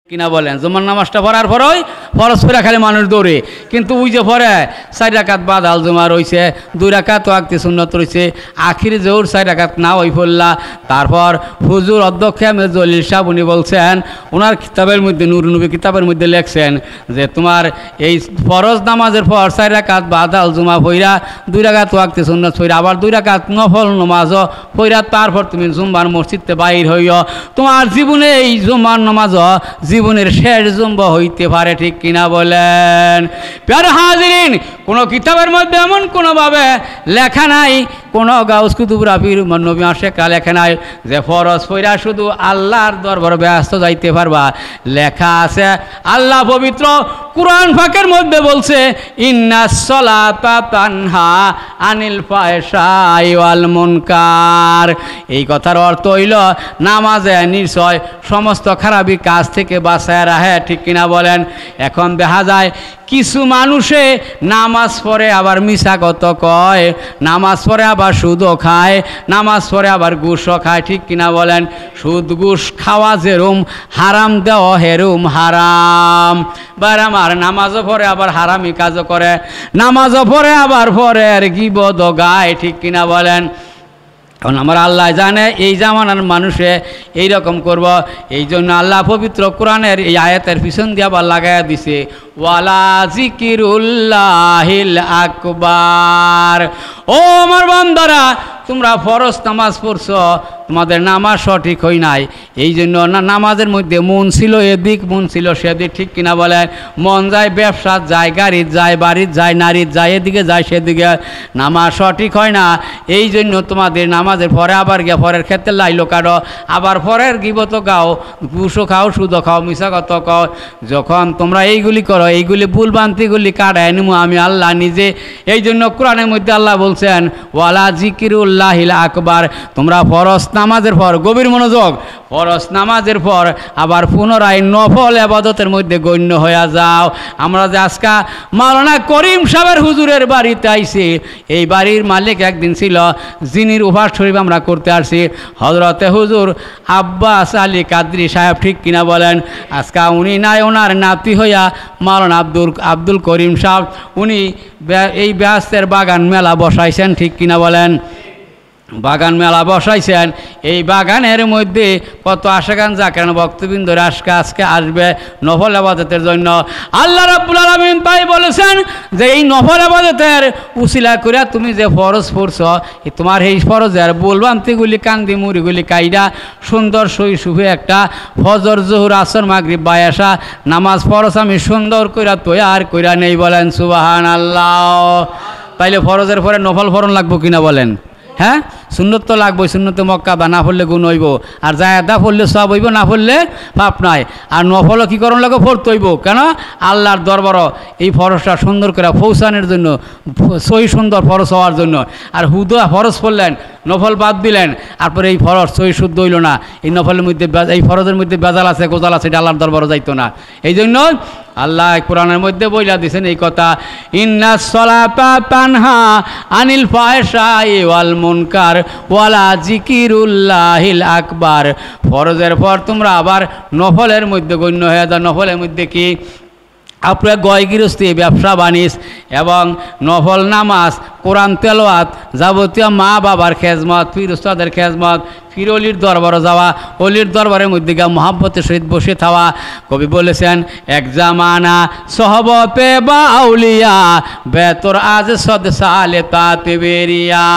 কিনা বলেন জুমার নামাজটা পড়ার পরই ফরজ পড়া খালি মানুষ দৌড়ে, কিন্তু ওই যে পরে 4 রাকাত বাদাল জুমা রয়েছে, 2 রাকাত ওয়াক্তে সুন্নত রয়েছে, আখির জোর 4 রাকাত না ওই পড়লা। তারপর হুজুর অধ্যক্ষ আহমেদ জলিল সাহেব উনি বলছেন, ওনার কিতাবের মধ্যে নূর নবী কিতাবের মধ্যে লেখছেন যে তোমার এই ফরজ নামাজের পর 4 রাকাত বাদাল জুমা পড়া, 2 রাকাত ওয়াক্তে সুন্নত পড়া, আবার 2 রাকাত নফল নামাজও পড়া, তারপর তুমি জুম্মার মসজিদে বাইর হইও। তোমার জীবনে এই জুম্মার নামাজও জীবনের শেষ জুম্বা হইতে পারে, ঠিক কিনা বলেন? প্যারে হাজিরিন, কোনো কিতাবের মধ্যে এমন কোনোভাবে লেখা নাই, কোনো গাউস কুতুব রাফির নবী আশেকা লেখা নাই যে ফরজ পড়া শুধু আল্লাহর দরবার ব্যস্ত যাইতে পারবা। লেখা আছে আল্লাহ পবিত্র কুরআন পাকের মধ্যে বলছে, ইন্নাস সালাতা তানহা আনিল ফাহশাই ওয়াল মুনকার। এই কথার অর্থ হইল নামাজে নিশ্চয় সমস্ত খারাপি কাজ থেকে বাঁচায় রাখে, ঠিক কিনা বলেন? এখন দেখা যায় কিছু মানুষে নামাজ পড়ে আবার মিছা কথা কয়, নামাজ পড়ে আবার সুদও খায়, নামাজ পড়ে আবার ঘুষও খায়, ঠিক কিনা বলেন? সুদ ঘুষ খাওয়া যেরম হারাম, দেওয়া হেরুম হারাম। বার আমার নামাজও পড়ে আবার হারামি কাজও করে, নামাজও পড়ে আবার পরে আর গীবত গায়, ঠিক কিনা বলেন? এখন আমার আল্লাহ জানে এই জামানার মানুষে এইরকম করব, এই জন্য আল্লাহ পবিত্র কোরআনের এই আয়াতের পিছন দিয়ে আবার লাগাইয়া দিছে, ওয়ালা জিকিরুল্লাহিল আকবার। ও আমার বান্দারা, তোমরা ফরজ নামাজ পড়ছো, তোমাদের নামাজ সঠিক হই নাই, এই জন্য নামাজের মধ্যে মন ছিল এদিক, মন ছিল সেদিক, ঠিক কিনা বলেন? মন যায় ব্যবসার যায়, গাড়ির যায়, বাড়ির যায়, নারীর যায়, এদিকে যায় সেদিকে, নামাজ সঠিক হয় না। এই জন্য তোমাদের নামাজের পরে আবার গিয়ে পরের ক্ষেত্রে লাইলো কাটো, আবার পরের গিবত গাও, ঘুষও খাও, সুদও খাও, মিশা কত খাও। যখন তোমরা এইগুলি করো, এইগুলি ভুলভ্রান্তিগুলি কাটায় নিমু আমি আল্লাহ নিজে। এই জন্য কোরআনের মধ্যে আল্লাহ বলছেন, ওয়ালা জিকিরুল্লাহিল আকবার। তোমরা ফরজ নামাজের পর, গভীর মনোযোগ, ফরজ নামাজের পর আবার পুনরায় নফল ইবাদতের মধ্যে গণ্য হয়ে যাও। আমরা যে আজকে মাওলানা করিম সাহেবের হুজুরের বাড়িতে আইছি, এই বাড়ির মালিক একদিন ছিল যিনির উপাস শরীফ আমরা করতে আসছি, হজরতে হুজুর আব্বাস আলী কাদরি সাহেব, ঠিক কিনা বলেন? আজকে উনি নাই, ওনার নাতি হইয়া মাওলানা আব্দুল করিম সাহেব, উনি এই ব্যস্তের বাগান মেলা বসাইছেন, ঠিক কিনা বলেন? বাগান মেলা বসাইছেন। এই বাগানের মধ্যে কত আশাকান জাকেরান ভক্তবৃন্দরা আজকে আসবে নফল ইবাদতের জন্য। আল্লাহ রাব্বুল আলামিন তাই বলেছেন যে এই নফল ইবাদতের উসিলা করে তুমি যে ফরজ পড়ছ, তোমার এই ফরজের ভুলভ্রান্তিগুলি, কান্দি মুড়িগুলি কাইডা সুন্দর শৈশবে একটা ফজর জোহর আসর মাগরিব বায়াসা নামাজ ফরজ আমি সুন্দর কইরা তৈয়ার কইরা নেই, বলেন সুবহানাল্লাহ। তাইলে ফরজের পরে নফল ফরন লাগবো কিনা বলেন? হ্যাঁ, সুন্নত তো লাগবে, সুন্নতে মক্কা বা না পড়লে গুণ হইব, আর জায়দা পড়লে সব হইব, না পড়লে পাপ নাই। আর নফলও কী করণ লাগে? পড়তে হইব, কেন? আল্লাহর দরবারও এই ফরজটা সুন্দর করে পৌঁছানোর জন্য, সহি সুন্দর ফরজ হওয়ার জন্য। আর হুদা ফরজ পড়লেন, নফল বাদ দিলেন, তারপরে এই ফরজ সহি শুদ্ধ হইল না, এই নফলের মধ্যে, এই ফরজের মধ্যে বেজাল আছে, গোজাল আছে, এটা আল্লাহর দরবারও যাইতো না। এই জন্য আল্লাহ কোরআনের মধ্যে বইলা দিয়েছেন এই কথা, ইন্নাস সালাতা তানহা আনিল ফাহশাই ওয়াল মুনকার ওয়ালা জিকিরুল্লাহিল আকবার। ফরজের পর তোমরা আবার নফলের মধ্যে গণ্য হয়ে যাও। নফলের মধ্যে কি? আপনার গয় গৃহস্থী, ব্যবসা বাণিজ্য এবং নফল নামাজ, কোরআন তেলাওয়াত, যাবতীয় মা বাবার খেজমত, পীর উস্তাদের খেজমত, ফির অলির দরবারে যাওয়া, অলির দরবারের মধ্যে গিয়ে মহাব্বতের সহিত বসে থাওয়া। কবি বলেছেন, এক জামানা সহবতে বা আউলিয়া বেতর আজ সদ সালে তাতে বেরিয়া।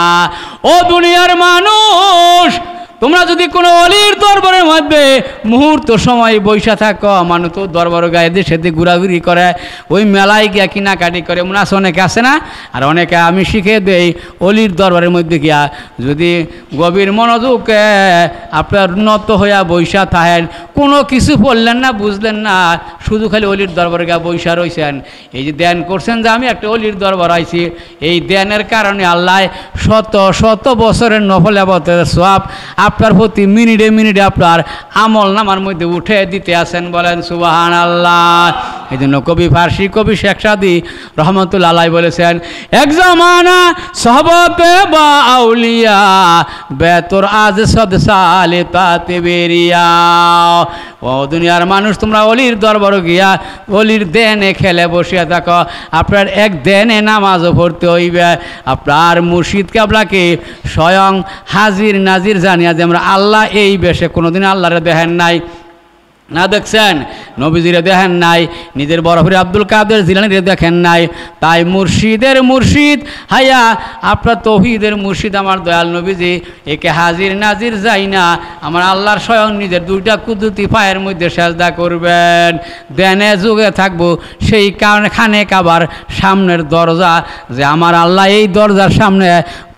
ও দুনিয়ার মানুষ, তোমরা যদি কোনো অলির দরবারের মধ্যে মুহূর্ত সময় বৈশা থাকো, মানুষ তো দরবার গায়ে দিয়ে সেদিকে ঘোরাঘুরি করে, ওই মেলায় গিয়া কিনাকাটি করে, মনে আছে অনেকে আছে না? আর অনেকে আমি শিখে দেই, অলির দরবারের মধ্যে গিয়া যদি গভীর মনোযোগে আপনার নত হইয়া বৈশা থাকেন, কোনো কিছু পড়লেন না, বুঝলেন না, শুধু খালি অলির দরবারে গিয়া বৈশা রয়েছেন, এই যে ধ্যান করছেন যে আমি একটা অলির দরবার আইছি, এই ধ্যানের কারণে আল্লাহ শত শত বছরের নফল ইবাদতের সওয়াব আপনার প্রতি মিনিটে মিনিটে আপনার আমল নামার মধ্যে উঠে দিতে আছেন, বলেন সুবহানাল্লাহ। এই জন্য কবি ফার্সি কবি শেখ সাদি রহমতুল্লাহ আলাইহি বলেছেন, এক জামানা সহবতে বা আউলিয়া বেতর আজ সদ সালে তাতে বেরিয়া। ও দুনিয়ার মানুষ, তোমরা অলির দরবার গিয়া অলির দেনে খেলে বসিয়া থাকো, আপনার এক দেনে নামাজও পড়তে হইবে। আপনার মুর্শিদ কেবলাকে স্বয়ং হাজির নাজির জানিয়া যে আমরা আল্লাহ এই বেশে কোনোদিন আল্লাহরে দেখেন নাই, না দেখছেন, নবীজিরে দেখেন নাই, নিজের বরফের আব্দুল কাদের জিলানীরে দেখেন নাই। তাই মুর্শিদের মুর্শিদ হাইয়া আপনার তৌহিদের মুর্শিদ আমার দয়াল নবীজি একে হাজির নাজির যাই না, আমার আল্লাহর স্বয়ং নিজের দুইটা কুদরতি পায়ের মধ্যে সেজদা করবেন। দেনে যুগে থাকবো সেই কারণে খানে কাবার সামনের দরজা, যে আমার আল্লাহ এই দরজার সামনে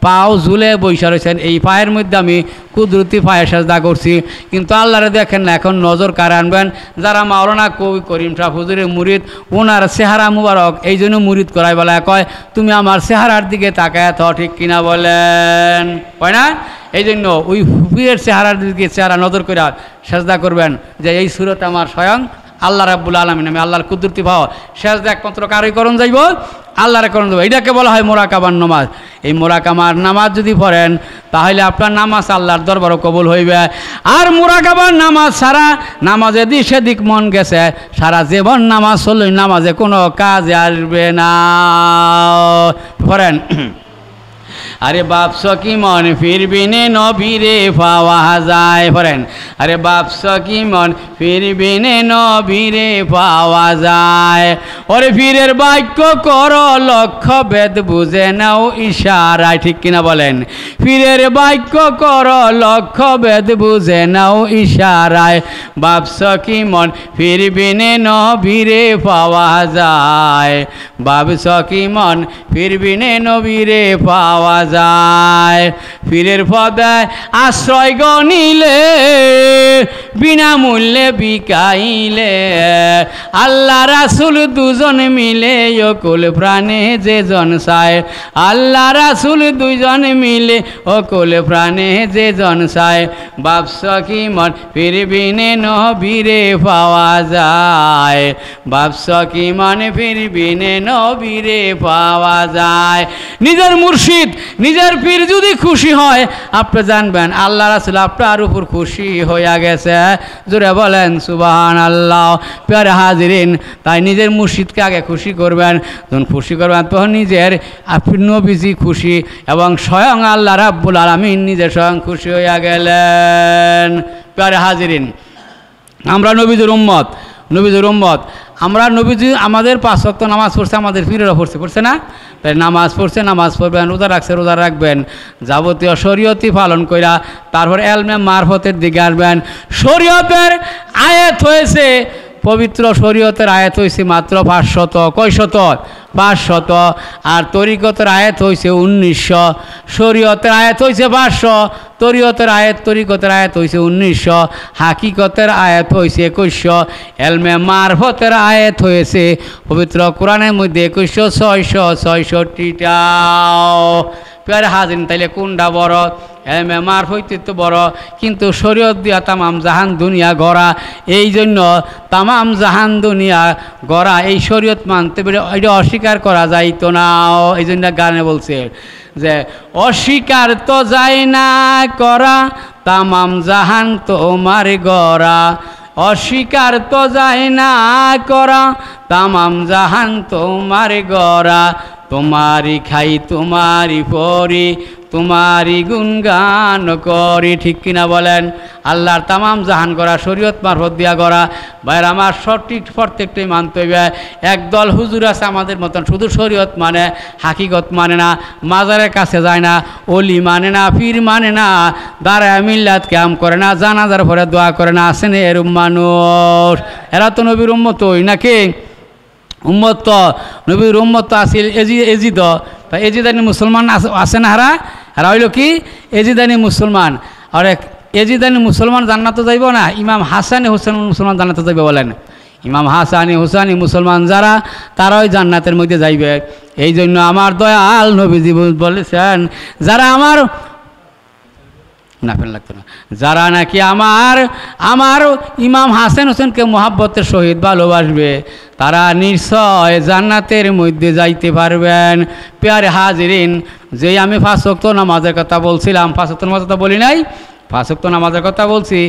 পাও ঝুলে বৈশা রয়েছেন, এই পায়ের মধ্যে আমি কুদরতি পায়ে সেজদা করছি। কিন্তু আল্লাহরে দেখেন না। এখন নজর কার আনবেন? যারা মাওলানা কবি করিম শাহ হুজুরের মুরিদ, ওনার চেহারা মুবারক, এই জন্য মুরিদ করাই বলা কয় তুমি আমার চেহারার দিকে তাকায় তো, ঠিক কিনা বলেন, কয় না? এই জন্য ওই হুবির চেহারার দিকে চেহারা নজর করে সেজদা করবেন, যে এই সুরত আমার স্বয়ং আল্লাহ রাব্বুল আলামিন, আমি আল্লাহর কুদরতি ভাও সেজদা একমাত্র কারই করণ যাইব, আল্লাহরে করণ যাইব। এটাকে বলা হয় মোরাকাবার নামাজ। এই মোরাকাবার নামাজ যদি পড়েন তাহলে আপনার নামাজ আল্লাহর দরবারও কবুল হইবে। আর মোরাকাবার নামাজ সারা নামাজে দিক সেদিক মন গেছে, সারা জীবন নামাজ চললে নামাজে কোনো কাজে আসবে না। পড়েন, আরে বাপস কি মন ফিরবিনে নবীরে পাওয়া যায়। পড়েন, আরে বাপস কি মন ফিরবিনে নবীরে পাওয়া যায়। ওরে ফিরের বাক্য কর লক্ষ্য বেদ বুঝে নাও ইশারায়, ঠিক কিনা বলেন? ফিরের বাক্য কর লক্ষ্য বেদ বুঝে নাও ইশারায়। বাপস কি মন ফিরবিনে নবীরে পাওয়া যায়। বাপস কি মন ফিরবিনে নবীরে পাওয়া যায়। ফিরের পদে আশ্রয় গনিলে বিনামূল্যে বিকাইলে, আল্লাহ রাসূল দুজন মিলে অকুল প্রাণে যে জন চায়। আল্লাহ রাসূল দুজন মিলে অকুল প্রাণে যে জন চায়। বাপস কি মন ফিরবিনে নবীরে পাওয়া যায়। বাপস কি মন ফিরবিনে নবীরে পাওয়া যায়। নিজের মুর্শিদ নিজের পীর যদি খুশি হয়, আপনি জানবেন আল্লাহ রাসূল আপনার উপর খুশি হইয়া গেছে। জোরে বলেন সুবহানাল্লাহ। প্যারে হাজিরিন, তাই নিজের মুর্শিদকে আগে খুশি করবেন। যখন খুশি করবেন তখন নিজের আপনি নবীজি খুশি, এবং স্বয়ং আল্লাহ রাব্বুল আলামিন নিজে স্বয়ং খুশি হইয়া গেলেন। প্যারে হাজিরিন, আমরা নবীজির উম্মত, নবীজির উম্মত। আমরা নবীজি আমাদের 5 ওয়াক্ত নামাজ পড়ছে, আমাদের পীরেরা পড়ছে না? তাই নামাজ পড়ছে, নামাজ পড়বেন, রোজা রাখছে, রোজা রাখবেন, যাবতীয় শরীয়তি পালন কইরা তারপর এলমে মারফতের দিকে আসবেন। শরীয়তের আয়াত হয়েছে, পবিত্র শরীয়তের আয়াত হয়েছে মাত্র 500। কয়শত? 500। আর তরিকতের আয়াত হয়েছে 1900। শরীয়তের আয়াত হয়েছে 500, তরিকতের আয়াত হয়েছে 1900, হাকিকতের আয়াত হয়েছে 2100, এলমে মারফতের আয়াত হয়েছে পবিত্র কোরআনের মধ্যে 2166টা। প্যারে হাজির, তাইলে কোনটা বড়? এলমে মারফত তো বড়, কিন্তু শরীয়ত দিয়া তামাম জাহান দুনিয়া গড়া। এই জন্য তামাম জাহান দুনিয়া গড়া এই শরীয়ত মানতে পেরে এটা অস্বীকার করা যাইতো না। এই জন্য গানে বলছে যে অস্বীকার তো যায় না করা, তামাম জাহান তোমার গড়া। অস্বীকার তো যায় না করা, তামাম জাহান তোমার গড়া। তোমারি খাই তোমারি পরি, তোমারি গুণগান করি, ঠিক কিনা বলেন? আল্লাহর তামাম জাহান করা শরীয়ত মারফত দিয়া করা। ভাইয়ের আমার সঠিক প্রত্যেকটাই মানতে হইবে। একদল হুজুর আছে আমাদের মতন, শুধু শরীয়ত মানে, হাকিকত মানে না, মাজারের কাছে যায় না, অলি মানে না, পীর মানে না, দাঁড়ায় মিল্লাত ক্যাম করে না, জানাজার পরে দোয়া করে না। আসেন এরম মানুষ, এরা তো নবীর উম্মতই নাকি? উম্মত তো নবীর উম্মত তো আসিল এজিদ। তা এজিদানি মুসলমান আছে না? হারা হইল কি এজিদানি মুসলমান। আর এজিদানি মুসলমান জান্নাতে যাইব না? ইমাম হাসানি হোসেন মুসলমান জান্নাতে যাইবে বলেন? ইমাম হাসানি হুসানি মুসলমান যারা, তারাই জান্নাতের মধ্যে যাইবে। এই জন্য আমার দয়াল নবীজি বলেছেন, যারা আমার নাফিল লাগতো না। যারা নাকি আমার ইমাম হাসান হোসেনকে মোহাব্বতের সহিত ভালোবাসবে তারা নিশ্চয় জান্নাতের মধ্যে যাইতে পারবেন। প্যারে হাজিরিন, যেই আমি 5 ওয়াক্ত নামাজের কথা বলছিলাম, 5 ওয়াক্ত নামাজের কথা বলি নাই, 5 ওয়াক্ত নামাজের কথা বলছি,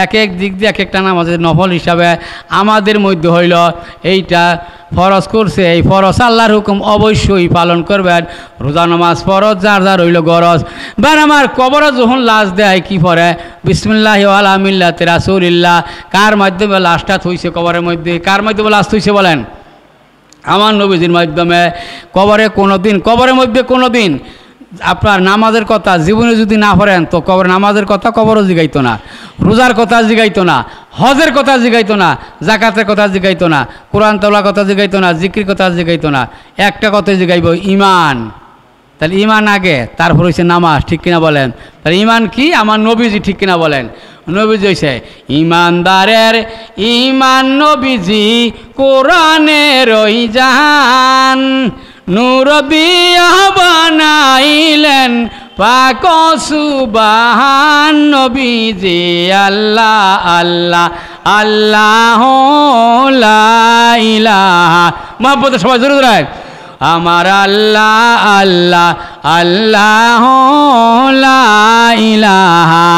এক এক দিক দিয়ে এক একটা নামাজের নফল হিসাবে আমাদের মধ্যে হইল এইটা ফরজ করছে। এই ফরজ আল্লাহর হুকুম অবশ্যই পালন করবেন। রোজা নামাজ ফরজ, যার যার হইল গরজ। বার আমার কবরে যখন লাশ দেয় কি পরে বিসমিল্লাহি আলা মিল্লাতি রাসূলিল্লাহ, কার মাধ্যমে লাশটা থইছে কবরের মধ্যে? কার মাধ্যমে লাশ থইছে বলেন? আমার নবীজির মাধ্যমে। কবরের মধ্যে কোনো দিন আপনার নামাজের কথা জীবনে যদি না পড়েন তো কবর নামাজের কথা কবরও জিগাইতো না, রোজার কথা জিগাইতো না, হজের কথা জিগাইতো না, জাকাতের কথা জিগাইতো না, কোরআন তোলার কথা জিগাইতো না, জিকির কথা জিগাইতো না। একটা কথা জিগাইব, ইমান। তাহলে ইমান আগে, তারপর হচ্ছে নামাজ, ঠিক কিনা বলেন? তাহলে ইমান কি? আমার নবীজি, ঠিক কিনা বলেন? নবীজি হইছে ইমানদারের ইমান, নবীজি কোরআনের ওই জাহান, নূর দিয়া বানাইলেন পাক সুবহান। নবীজি আল্লাহ আল্লাহ আল্লাহ লা ইলাহা, মহব্বতে সবাই জোরে জোরে আমার আল্লাহ আল্লাহ আল্লাহ লা ইলাহা।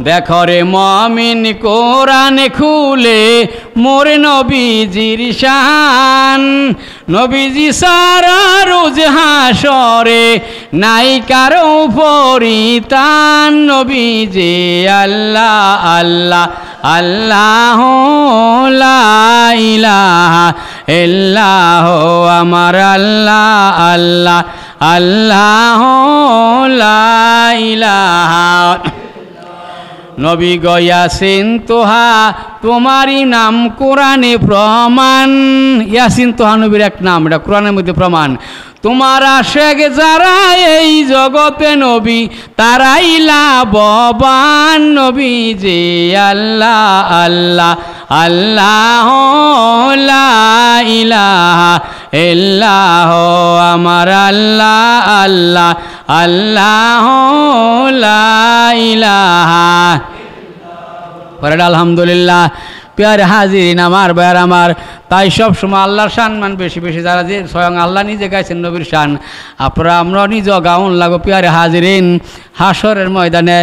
দেখো রে মমিন কোরআন খুলে মোর নবীজির শান, নবীজি সারা রোজ হাসরে নাই কারো পরিতান। নবীজি আল্লাহ আল্লাহ আল্লাহ লা ইলাহা ইল্লাহ, আমার আল্লাহ আল্লাহ আল্লাহ লা ইলাহা। নবী গয়াসিন তোহা তোমারই নাম কোরআনে প্রমাণ। ইয়াসিন তোহা নবীর এক নাম, এটা কোরআনের মধ্যে প্রমাণ। তোমার আশেক যারা এই জগতে নবী তারাই লাভবান। নবী যে আল্লাহ আল্লাহ আল্লাহ লা ইলাহা ইল্লাহ, আমার আল্লাহ আল্লাহ আল্লাহ লা ইলাহা। পরে আলহামদুলিল্লাহ। প্যারে হাজিরিন আমার ভাইয়ার আমার, তাই সব সময় আল্লাহর শান বেশি বেশি, যারা যে স্বয়ং আল্লাহ নিজে গাইছেন নবীর শান, আপনারা আমরা নিজেও গাউন লাগো। প্যারে হাজিরিন, হাসরের ময়দানে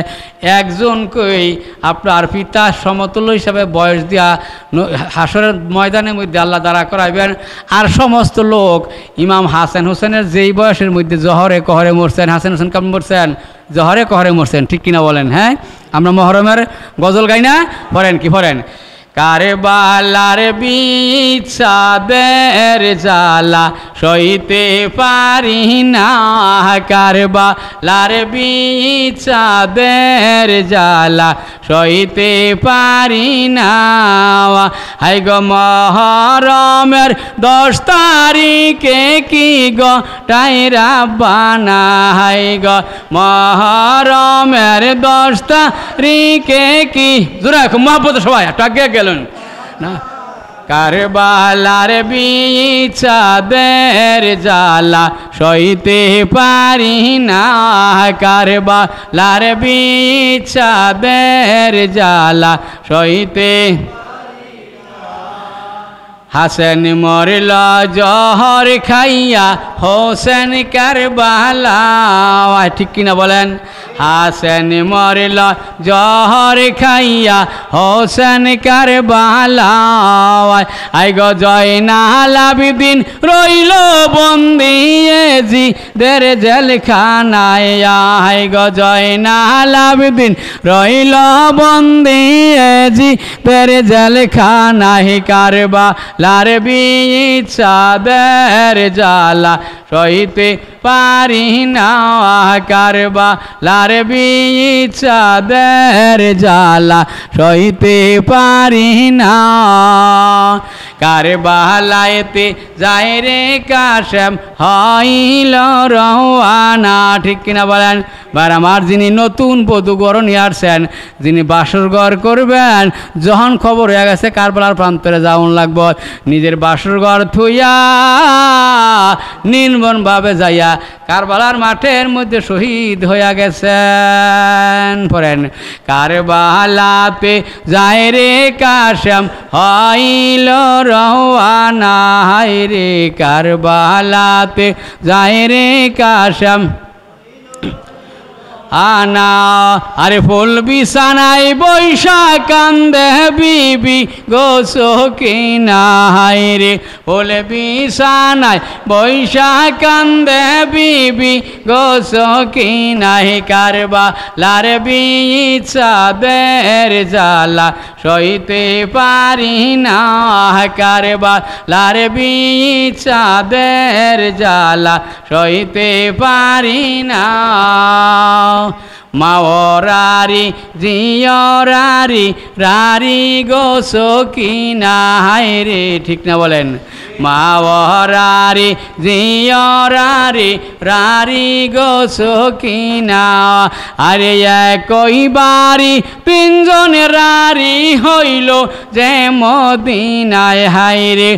একজনকেই আপনার পিতা সমতুল্য হিসাবে বয়স দিয়া হাসরের ময়দানের মধ্যে আল্লাহ দাঁড়া করাইবেন। আর সমস্ত লোক ইমাম হাসান হোসেনের যেই বয়সের মধ্যে জহরে কহরে মরছেন, হাসান হোসেন কেমন মরছেন? জহরে কহরে মরছেন, ঠিক কিনা বলেন? হ্যাঁ, আমরা মহরমের গজল গাই না? পড়েন কি পড়েন? কারবালার বিচাদের জ্বালা সইতে পারি না, কারবালার বিচাদের জ্বালা সইতে পারি না। হাই গো মহরমের 10 তারিখে কি গো টাইরা বানা, হাই গো মহরমের 10 তারিখে কি, জোরে মহব্বত সবাই একটু আগে গেলেন না। কারবালার বিচাদের জ্বালা সইতে পারি না, কারবালার বিচাদের জ্বালা সইতে। হাসেন মরল জহর খাইয়া হোসেন কারবালা, ঠিক কিনা বলেন? হাসেন মরল জহর খাইয়া হোসেন কারবালা, আই গো জয়নাল আবিদিন রইল বন্দি জি দের জেলখানায়, আই গো জয়নাল আবিদিন রইল বন্দি জি দের জেলখানায়, কারবালার বিচাদের জ্বালা সইতে পারি না, কারবালার বিচাদের জ্বালা সইতে পারি না। কারবালাতে যায় রে কাশেম হইল রওয়ানা, ঠিক কিনা বলেন? বার আমার যিনি নতুন বধূ বরণ নিয়ে আসছেন, যিনি বাসর ঘর করবেন, যখন খবর হয়ে গেছে কারবালার প্রান্তরে যাওয়ান লাগবো, নিজের বাসর ঘর থুইয়া নির্মমভাবে যাইয়া কারবালার মাঠের মধ্যে শহীদ হইয়া গেছেন। পড়েন কারবালাতে যায় রে কাশেম হইল রওয়ানা, হায় রে কারবালাতে যায় রে কাশেম আনা। আরে ফুল বিছানায় বৈশা কান্দে বিবি গো সখিনা, হায় রে ফুল বিছানায় বৈশা কান্দে বিবি গো সখিনা। হে কারবালার বিচাঁদের জ্বালা সইতে পারি না, কারবালার বিচাঁদের জ্বালা সইতে পারি না। মাওরারি জিয়রারি রারি গো সখিনা, হায় রে ঠিক না বলেন? মাওরারি জিয়রারি রারি গো সখিনা। আরে একই বাড়ি তিনজন রারি হইল যে মদিনায়, হায় রে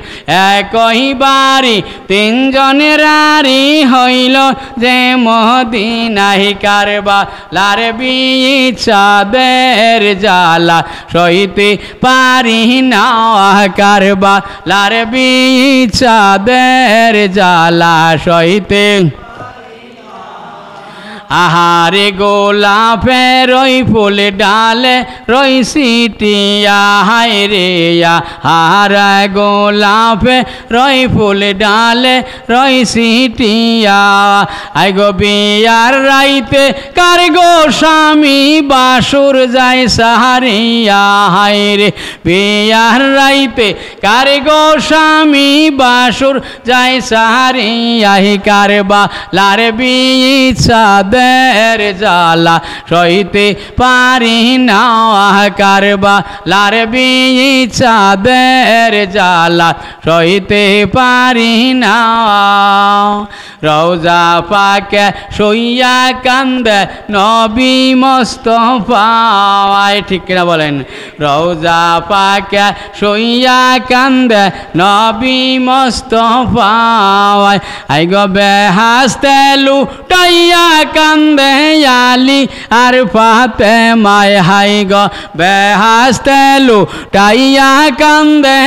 একই বাড়ি তিনজন রারি হইল যে মদিনায়। কারবালার বিচাঁদের জ্বালা সইতে পারি না, কারবালার বিচাঁদের জ্বালা সইতে। আহারে গোলাপের ওই ফুল ডালে রই সিটিয়া, হায় রে আহারে গোলাপে রই ফুল ডালে রই সিটিয়া। আই গো বিয়ার রাইতে কার গো স্বামী বাসুর যায় সাহারিয়া, হায় রে বিয়ার রাইতে কার গো স্বামী বাসুর যায় সাহারিয়া। কারবালার বিচাঁদের জ্বালা সইতে পারি না, কারবালার বিচাঁদের জ্বালা সইতে পারি না। রওজা পাকে শুইয়া কান্দে নবী মুস্তাফা, ঠিক কিনা বলেন? রওজা পাকে শুইয়া কান্দে নবী মুস্তাফা। আই গো বেহেশতে লুটাইয়া কান্দে আলী আর ফাতেমায়, হায় গো বেহেশতে লুটাইয়া কান্দে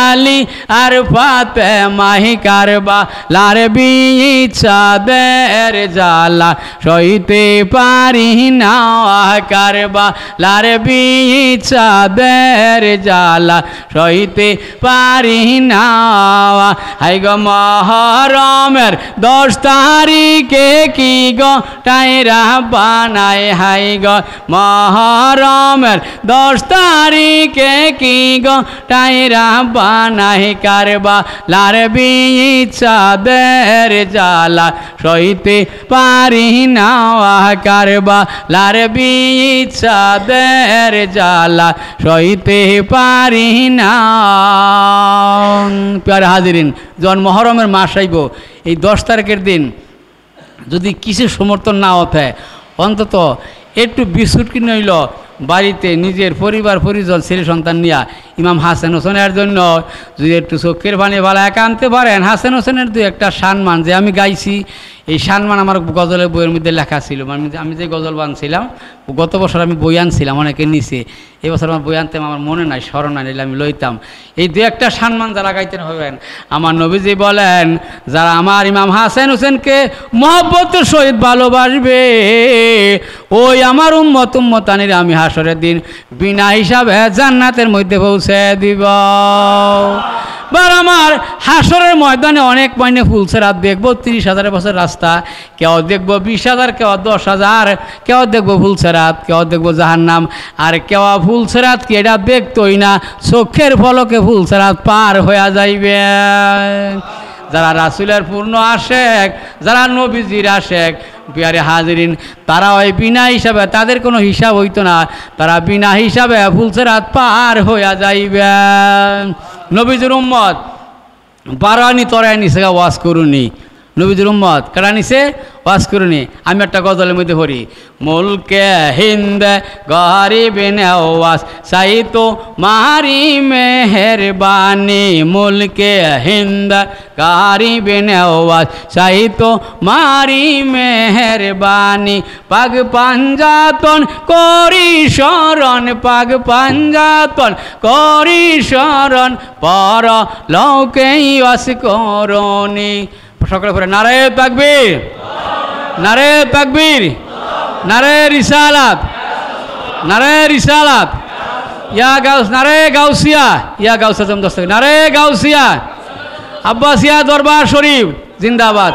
আলী আর ফাতেমায়। কারবালার বিচাঁদের জ্বালা সইতে পারি না, কারবালার বিচাঁদের জ্বালা সইতে পারি না। হায় গো মুহররমের 10 তারিখে কি গো টাইরা বানায়, হায় গো মুহররমের 10 তারিখে কি গো টাইরা বানায়। কারবালার বিচাঁদের জ্বালা সইতে পারি না, কারবালার বিচাঁদের জ্বালা সইতে পারি না। প্যারে হাজিরিন, যখন মুহররমের মাস আইব এই 10 তারিখের দিন যদি কিছু সমর্থন না হতে অন্তত একটু বিস্কুট কিনে হইল বাড়িতে নিজের পরিবার পরিজন ছেলে সন্তান নিয়ে ইমাম হাসান হোসেনের জন্য যদি একটু চোখের পানি ভালো একা আনতে পারেন। হাসান হোসেনের 2-1টা সম্মান যে আমি গাইছি, এই সম্মান আমার গজলের বইয়ের মধ্যে লেখা ছিল। আমি যে গজল বানছিলাম গত বছর আমি বই আনছিলাম অনেকের নিচে, এই বছর আমার বই আনতাম আমার মনে নাই, স্মরণ নাই, আমি লইতাম। এই 2-1টা সম্মান যারা গাইতেন হবেন। আমার নবীজি বলেন যারা আমার ইমাম হাসান হোসেনকে মহব্বতের সহিত ভালোবাসবে ওই আমার উম্মতানির আমি হাসরের দিন বিনা হিসাবে জান্নাতের মধ্যে পৌঁছে দিব। বার আমার হাসরের ময়দানে অনেক মাইনে ফুলসেরাত দেখবো, 30,000 বছর রাস্তা, কেউ দেখবো 20,000, কেউ 10,000, কেউ দেখবো ফুলসেরাত, কেউ দেখবো জাহান্নাম, আর কেউ ফুলসেরাত কি এটা দেখতোই না, চোখের পলকে ফুলসেরাত পার হয়ে যাইবে। যারা রাসূলের পূর্ণ আশেক, যারা নবীজির আশেক, বিয়ারে হাজিরিন, তারা ওই বিনা হিসাবে তাদের কোনো হিসাব হইতো না, তারা বিনা হিসাবে ফুলসেরাত পার হইয়া যাইবে। নবীজির উম্মত বারানি তরাই নিছে ওয়াজ করুনি, নবীজির উম্মত কারা নিছে ওয়াজ করুনি। আমি একটা গজলের মধ্যে পড়ি, মুলকে হিন্দ গরিব নেওয়াজ চাই তো মারি মে মেহেরবানি মুলকে হিন্দ কারিবে নেওয়াজ চাই তো মারি মেহেরবানি পাগ পাঞ্জাতন করি শরণ পাগ পাঞ্জাতন করি শরণ পর লৌকেই ওয়াস করণি সকলে পড়ে নারে তাকবীর নারে তাকবীর নারে রিসালাত নারে রিসালাত ইয়া গাউস নারে গাউসিয়া ইয়া গাউসা জমদস্ত নারে গাউসিয়া আব্বাসিয়া দরবার শরীফ জিন্দাবাদ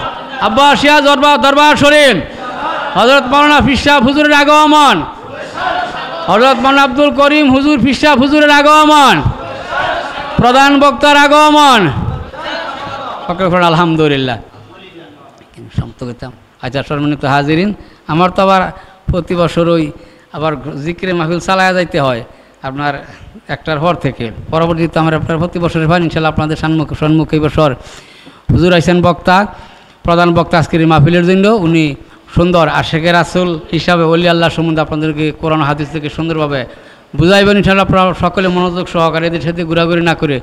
আব্বাসিয়া দরবার শরীফ হযরত মাওলানা পীর সাহেব হুজুরের আগমন হযরত মাওলানা আব্দুল করিম হুজুর পীর সাহেব হুজুরের আগমন প্রধান বক্তার আগমন আলহামদুলিল্লাহ সমাপ্ত করতাম। আচ্ছা সম্মানিত হাজিরিন, আমার তো আবার প্রতি বছরই আবার জিকিরে মাহফিল চালায়া যাইতে হয় আপনার একটার পর থেকে, পরবর্তীতে আমার আপনার প্রতি বছরের হয় ইনশাল্লাহ আপনাদের সম্মুখে এই বছর হুজুর আইসেন বক্তা, প্রধান বক্তা আজকের এই মাহফিলের জন্য। উনি সুন্দর আশেকের রাসূল হিসাবে ওলি আল্লাহ সম্বন্ধে আপনাদেরকে কোরআন হাদিস থেকে সুন্দরভাবে বুঝাইবেন ইনশাল্লাহ। আপনারা সকলে মনোযোগ সহকারে এদের সাথে ঘোরাঘুরি না করে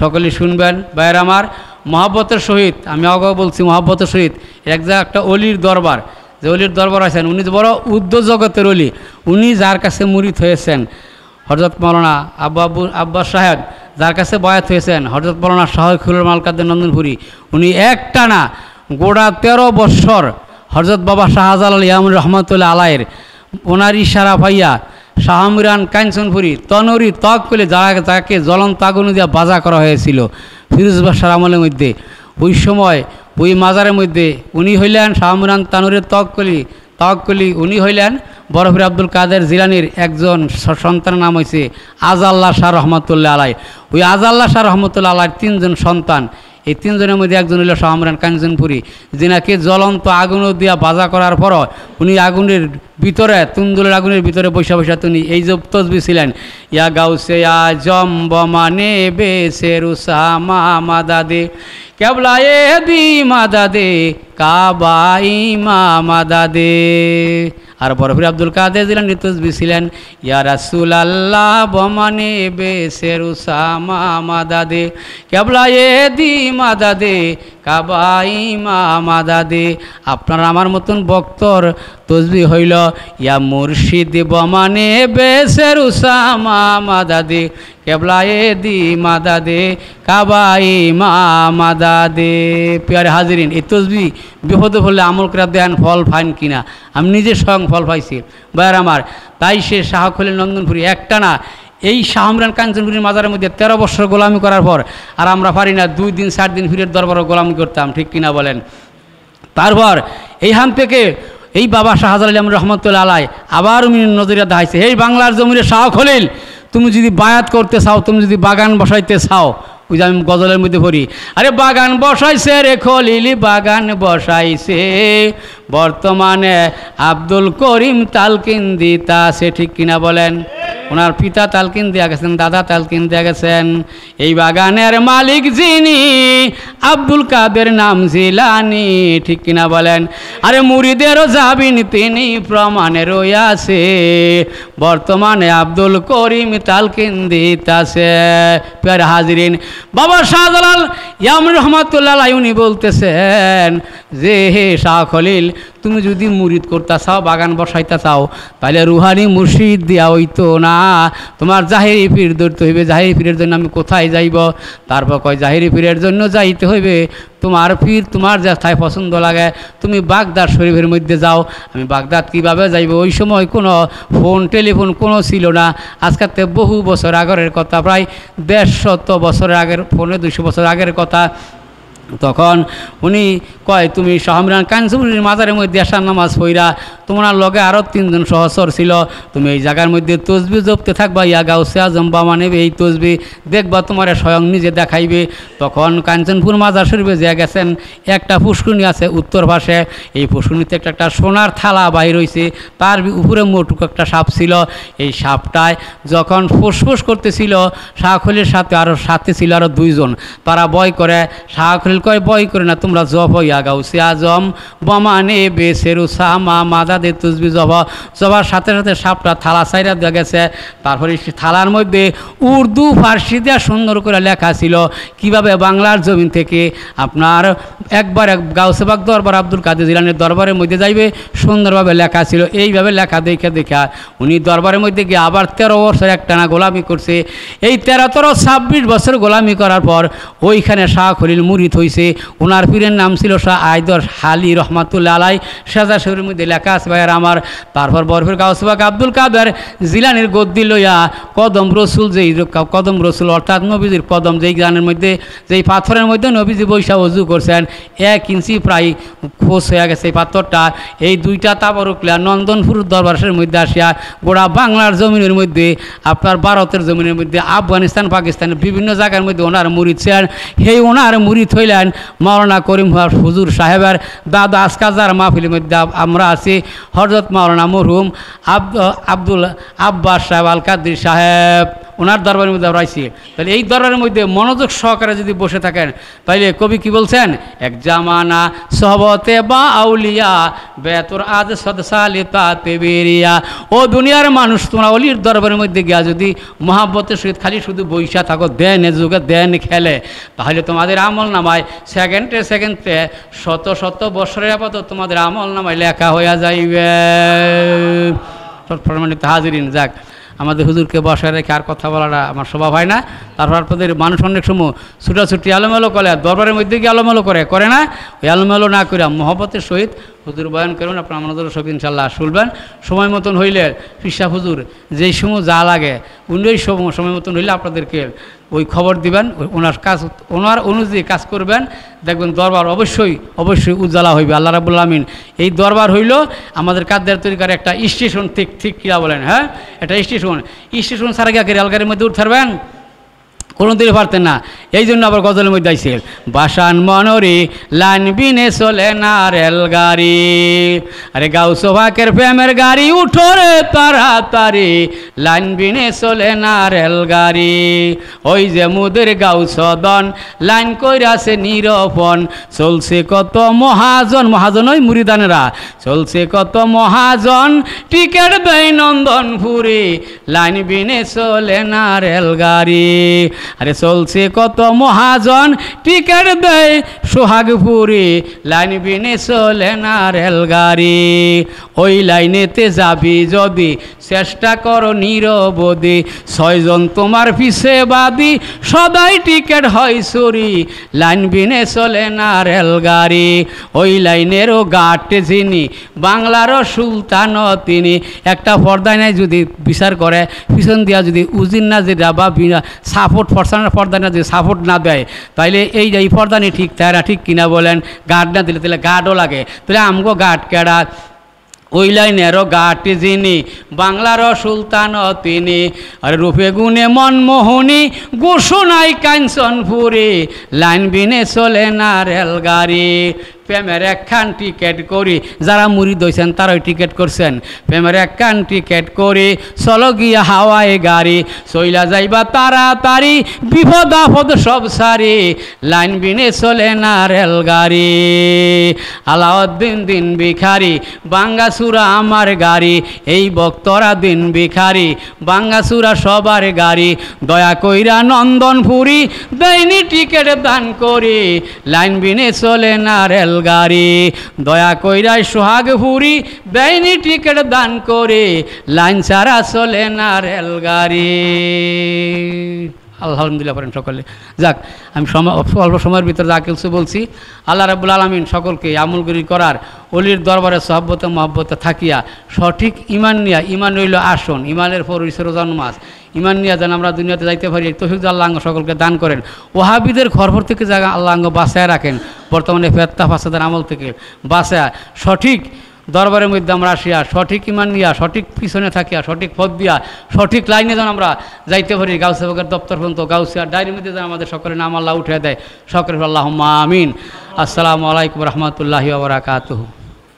সকলেই শুনবেন। ভাইয়ের আমার মহব্বতের সহিত, আমি আগেও বলছি মহব্বতের সহিত একটা অলির দরবার, যে অলির দরবার আছেন উনি বড় উদ্যোগ জগতের অলি। উনি যার কাছে মুরিদ হয়েছেন হযরত মাওলানা আব্বাস সাহেব, যার কাছে বয়াত হয়েছেন হযরত মাওলানা শাহখুল মালকাদের নন্দনপুরি, উনি একটানা গোড়া 13 বৎসর হযরত বাবা শাহজালাল ইয়ামুর রহমতুল্লাহ আলাইয়ের ওনার ইশারা পাইয়া শাহমিরান কাঞ্চনপুরি তনরি তক করে যাকে জ্বলন্ত আগুন দিয়া বাজা করা হয়েছিল ফিরোজ বাদশার আমলের মধ্যে, ওই সময় ওই মাজারের মধ্যে উনি হইলেন শাহমিরান তানুরের তককলি উনি হইলেন বরফির আব্দুল কাদের জিলানির একজন সন্তানের নাম হয়েছে আজাল্লাহ শাহ রহমতুল্লাহ আলাই। ওই আজাল্লাহ শাহ রহমতুল্লাহ আলাইয়ের 3 জন সন্তান, এই 3 জনের মধ্যে একজন হইল শাহমিরান কাঞ্চনপুরি, যিনাকে জ্বলন্ত আগুন দিয়া বাজা করার পর উনি আগুনের ভিতরে তুন্দুলের আগুনের ভিতরে বৈশা তিনি এই যে তসবি ছিলেন, ইয়া গাউসে আজম বমানে বেসের উসামা মাদাদে কেবলায়ে দি মাদাদে কাবা ইমা মাদাদে। আর বরফির আব্দুল কাদের জিলানী তসবি ছিলেন, ইয়া রাসূলুল্লাহ বমানে বেসের উসামা মাদাদে কেবলায়ে দি মাদাদে কাবা ইমা মাদাদে। আপনার আমার মতন বক্তর তসবি হইল, ইয়া মুর্শিদ বমানে বেসের উসামা মাদাদে কেবলায়ে দি মাদাদে কাবা ইমা মাদাদে। প্রিয় হাজিরিন, এই তসবি বিপদে পড়লে আমল করে দেন, ফল পান কিনা, আমি নিজে স্বয়ং ফল পাইছি ভাইয়ার আমার। তাই সে শাহখুল নন্দনপুরি একটানা এই শাহমিরান কাঞ্চনপুরীর মাজারের মধ্যে 13 বছর গোলামি করার পর, আর আমরা পারি না 2 দিন 4 দিন ফিরের দরবারও গোলামি করতাম, ঠিক কিনা বলেন। তারপর এইখান থেকে এই বাবা শাহজালাল ইয়ামুর রহমতুল্লাহ আলাই আবার উনি নজরিয়া দেখাইছে, এই বাংলার জমিরে শাহখুল, তুমি যদি বায়াত করতে চাও, তুমি যদি বাগান বসাইতে চাও, ওই যে আমি গজলের মধ্যে পড়ি, আরে বাগান বসাইছে রে খলিল বাগান বসাইছে, বর্তমানে আব্দুল করিম তালকিন দিতা সে, ঠিক কিনা বলেন। ওনার পিতা তালকিন দিয়া গেছেন, দাদা তালকিন দিয়া গেছেন। এই বাগানের মালিক যিনি আব্দুল কাদের নাম জিলানি, ঠিক কিনা বলেন। আরে মুরিদেরও যাবিন তিনি প্রমাণে রইয়াছে, বর্তমানে আব্দুল করিম তালকিন দিতাছে। প্রিয় হাজিরিন, বাবা শাহজালাল ইয়ামুর রহমতুল্লাহ আলাইহি উনি বলতেছেন যে হে শাহখুল, তুমি যদি মুরিদ করতে চাও, বাগান বসাইতে চাও, তাহলে রুহানি মুর্শিদ দিয়া হইতো না, তোমার জাহেরি পীর ধরতে হইবে। জাহেরি পীরের জন্য আমি কোথায় যাইব? তারপর কয় জাহেরি পীরের জন্য যাইতে হইবে তোমার পীর তোমার যেথায় পছন্দ লাগে, তুমি বাগদাদ শরীফের মধ্যে যাও। আমি বাগদাদ কীভাবে যাইব? ওই সময় কোনো ফোন টেলিফোন কোনো ছিল না, আজকাল থেকে বহু বছর আগের কথা, প্রায় 150 বছরের আগের, 200 বছর আগের কথা। তখন উনি কয় তুমি শাহমিরান কাঞ্চনপুরীর মাজারের মধ্যে আসার নামাজ পড়া, তোমার লগে আরও 3 জন সহচর ছিল, তুমি এই জায়গার মধ্যে তসবি জপতে থাকবা, ইয়া গাউসে আজম বাবা নেবে এই তসবি, দেখবা তোমার স্বয়ং নিজে দেখাইবে। তখন কাঞ্চনপুর মাজার শরীফে যে গেছেন, একটা পুষ্করিণী আছে উত্তর পাশে, এই পুষ্করিণীতে একটা সোনার থালা বাহির হয়েছে, তার উপরে মোটুক একটা সাপ ছিল। এই সাপটায় যখন ফুসফুস করতেছিল শাহখুলের সাথে ছিল আরও 2 জন, তারা ভয় করে শাহখুল খলিল কয় বই করে না তোমরা জব হইয়া গাউসে আজম বমানে বেসেরু সামা মাদাদে তুজবি জবার সাথে সাথে সাপটা থালা সাইরা দেওয়া গেছে। তারপরে থালার মধ্যে উর্দু ফার্সি দেওয়া সুন্দর করে লেখা ছিল কিভাবে বাংলার জমিন থেকে আপনার একবার গাউসে পাক দরবার আব্দুল কাদের জিলানীর দরবারের মধ্যে যাইবে, সুন্দরভাবে লেখা ছিল। এইভাবে লেখা দেখা উনি দরবারের মধ্যে গিয়ে আবার 13 বছর একটানা গোলামি করছে। এই 13-26 বছর গোলামি করার পর ওইখানে শাহ খলিল মুরিদ হয়েছে। ওনার পীরের নাম ছিল শাহ আয়দর হালি রহমাতুল্লাহ আলাই। সাজা শরীরের মধ্যে লেখা আছে ভাইয়ের আমার। তারপর বরফের গাউসে পাক আব্দুল কাদের জিলানীর গদ্দি লইয়া কদম রসুল, যেই কদম রসুল অর্থাৎ নবীজির কদম, যেই গানের মধ্যে যেই পাথরের মধ্যে নবীজি বৈশা অজু করছেন, 1 ইঞ্চি প্রায় খোঁজ হয়ে গেছে এই পাথরটা। এই 2টা তাবরুকলা নন্দনপুর দরবারের মধ্যে আসিয়া গোড়া বাংলার জমিনের মধ্যে আপনার ভারতের জমিনের মধ্যে আফগানিস্তান পাকিস্তানের বিভিন্ন জায়গার মধ্যে ওনার মুরিদ ছিলেন। সেই ওনার মুরিদ হইলেন মাওলানা করিম হুজুর সাহেবের দাদা। আজকাল যার মাহফিলের মধ্যে আমরা আছি হযরত মাওলানা মরহুম আব্দুল আব্বাস সাহেব আল কাদরি সাহেব, ওনার দরবারের মধ্যে আমরা আইছি। তাহলে এই দরবারের মধ্যে মনোযোগ সহকারে যদি বসে থাকেন তাইলে কবি কি বলছেন, এক জামানা সহবতে বা আউলিয়া বেতর আজ সদসালিতা তেবেরিয়া। ও দুনিয়ার মানুষ, তোমরা অলির দরবারের মধ্যে গিয়া যদি মহাব্বতের সহিত খালি শুধু বৈশা থাকো, দেন যুগে দেন খেলে, তাহলে তোমাদের আমল নামায় সেকেন্ডে শত শত বছরের আপাতত তোমাদের আমল নামায় লেখা হইয়া যাইবে। সম্মানিত হাজিরিন, যাক আমাদের হুজুরকে বসায় রেখে আর কথা বলাটা আমার স্বভাব হয় না। তারপর আপনাদের মানুষ অনেক সময় ছুটাছুটি আলোমেলো করে, দরবারের মধ্যে গিয়ে আলোমেলো করে না, ওই আলোমেলো না করে মহব্বতের সহিত হুজুর বয়ান করুন। আপনার আমাদের সব ইনশাল্লাহ শুনবেন। সময় মতন হইলে পিসা হুজুর যেই সময় যা লাগে উনি ওই সময় মতন হইলে আপনাদেরকে ওই খবর দিবেন, ওনার অনুযায়ী কাজ করবেন, দেখবেন দরবার অবশ্যই উজ্জ্বলা হইবে। আল্লাহ রাব্বুল আমিন এই দরবার হইল আমাদের কাদের তরিকার একটা স্টেশন। ঠিক কিনা বলেন? হ্যাঁ, একটা স্টেশন ছাড়া গিয়ে রেলগাড়ির মধ্যে উঠতে পারবেন? কোনো দিনে পারতেন না। এই জন্য আবার গজলের মধ্যে আইসে বাসান মনরে লাইন বিনে চলে না রেলগাড়ি, আরে গাউসে পাকের প্রেমের গাড়ি উঠো রে তাড়াতাড়ি, লাইন বিনে চলে না রেলগাড়ি। ওই যে মুদের গাউসদন লাইন কইরাছে নিরপন, চলছে কত মহাজন, ওই মুরিদানেরা, চলছে কত মহাজন টিকেট দেয় নন্দনপুরে, লাইন বিনে চলে না রেলগাড়ি। আরে চলছে কত মহাজন টিকেট দেয় সোহাগপুরে, লাইন বিনে চলে না রেলগাড়ি। ওই লাইনেতে যাবি যদি চেষ্টা করো নিরবধি, 6 জন তোমার পিছে বাদি সদাই টিকেট হয় চুরি, লাইন বিনে চলে না রেলগাড়ি। ওই লাইনেরও গাটে যিনি বাংলারও সুলতান তিনি, একটা পর্দায় নাই যদি বিচার করে পিছন দিয়া যদি উজির না যেটা বা সাপোর্ট পর্দা না যদি সাপোর্ট না দেয় তাইলে এই যে পর্দা নেই ঠিক তাই না, ঠিক কিনা বলেন? গার্ড না দিলে তাহলে গার্ডও লাগে, তাহলে আমগো গার্ড কেডা? ওই লাইনেরও গাটি যিনি বাংলারও সুলতান তিনি, আর রূপে গুণে মনমোহনী ঘোষণাই কাঞ্চনপুরে, লাইন বিনে চলে না রেলগাড়ি। প্রেমের একখান টিকেট করি, যারা মুরিদ হইছেন তারাই টিকেট করছেন, প্রেমের একখান টিকেট করি চলো গিয়া হাওয়ায় গাড়ি, চইলা যাইবা তাড়াতাড়ি বিপদ আপদ সব সারি, লাইন বিনে চলে না রেলগাড়ি। আলাউদ্দিন দিন ভিখারি বাঙ্গাসুরা আমার গাড়ি, এই ভক্তরা দিন ভিখারি বাঙ্গাসুরা সবার গাড়ি, দয়া কইরা নন্দনপুরি দেয়নি টিকেট দান করি, লাইন বিনে চলে না রেলগাড়ি। দয়া কইরা সোহাগপুরি দেয়নি টিকেট দান করে, লাইন ছাড়া চলে না রেলগাড়ি। আলহামদুলিল্লাহ পড়েন সকলে। যাক, আমি অল্প সময়ের ভিতরে যা কিছু বলছি, আল্লাহ রাব্বুল আলামিন সকলকে আমলগিরি করার, অলির দরবারে সহবতে মহব্বতে থাকিয়া সঠিক ইমান নিয়া, ইমান হইল আসন, ইমানের পর হইছে রোজার নামাজ, ইমান নিয়া যেন আমরা দুনিয়াতে যাইতে পারি তৌফিক আল্লাহ সকলকে দান করেন। ওহাবিদের ঘরভর থেকে জায়গা আল্লাহ বাঁচায় রাখেন, বর্তমানে ফেত্তা ফাসাদের আমল থেকে বাঁচায় সঠিক দরবারের মধ্যে আমরা আসিয়া সঠিক ইমান নিয়া, সঠিক পিছনে থাকিয়া, সঠিক পথ দিয়া, সঠিক লাইনে যেন আমরা যাইতে পারি। গাউসে পাকের দপ্তর পর্যন্ত, গাউসিয়া ডায়েরির মধ্যে যেন আমাদের সকলের নাম আল্লাহ উঠে দেয়। সকলের আল্লাহুম্মা আমিন। আসসালামু আলাইকুম রহমতুল্লাহি ওয়া বারাকাতুহু।